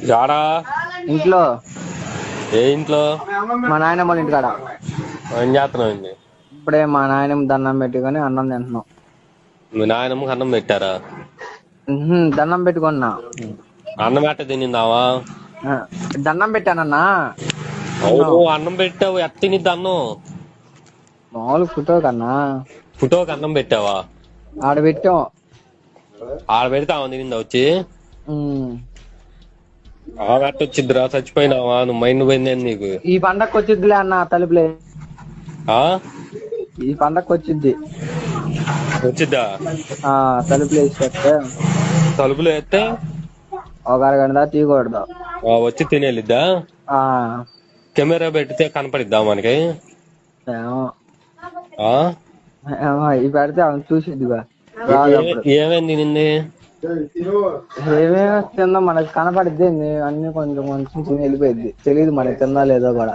యాడా? ఇంట్లో. ఏ ఇంట్లో? మా నాయనమ్మ వాళ్ళ ఇంటికాడ. ఏం చేస్తున్నావు? ఇప్పుడే మా నాయనమ్మ దండం పెట్టుకొని అన్నం తింటున్నాం. మీ నాయనమ్మకి అన్నం పెట్టారా? దండం పెట్టుకున్నా. అన్నం ఎట్ట తినిందావా? దండం పెట్టానన్నా. అవును, అన్నం పెట్టావు. ఎట్ట తినిద్ది అన్నం? మామూలు ఫోటో కన్నా. ఫోటోకి అన్నం పెట్టావా? ఆడ పెట్టాం. ఆడ పెడితే తినిందా వచ్చి? ఎట్ట వచ్చిద్దిరా? చచ్చిపోయినావా? నువ్వు మైండ్ పోయింది నీకు? ఈ పండగకి వచ్చిద్దిలే అన్న. తలుపులే ఈ పండగకి వచ్చిద్ది. వచ్చిద్దా? తలుపులు వేసేస్తే. తలుపులు వేస్తే ఒక అరగంట దాకా తీయకూడదు. వచ్చి తినేలిద్దా? కెమెరా పెడితే కనపడిద్దా మనకి? ఇవి పెడితే ఆమె చూసిద్దిగా. ఏమేమి తినింది? ఏమేమి తిందా మనకి కనపడిద్ది. అన్ని కొంచెం కొంచెం తిని వెళ్ళిపోయింది. తెలియదు మనకి తిందా లేదో కూడా.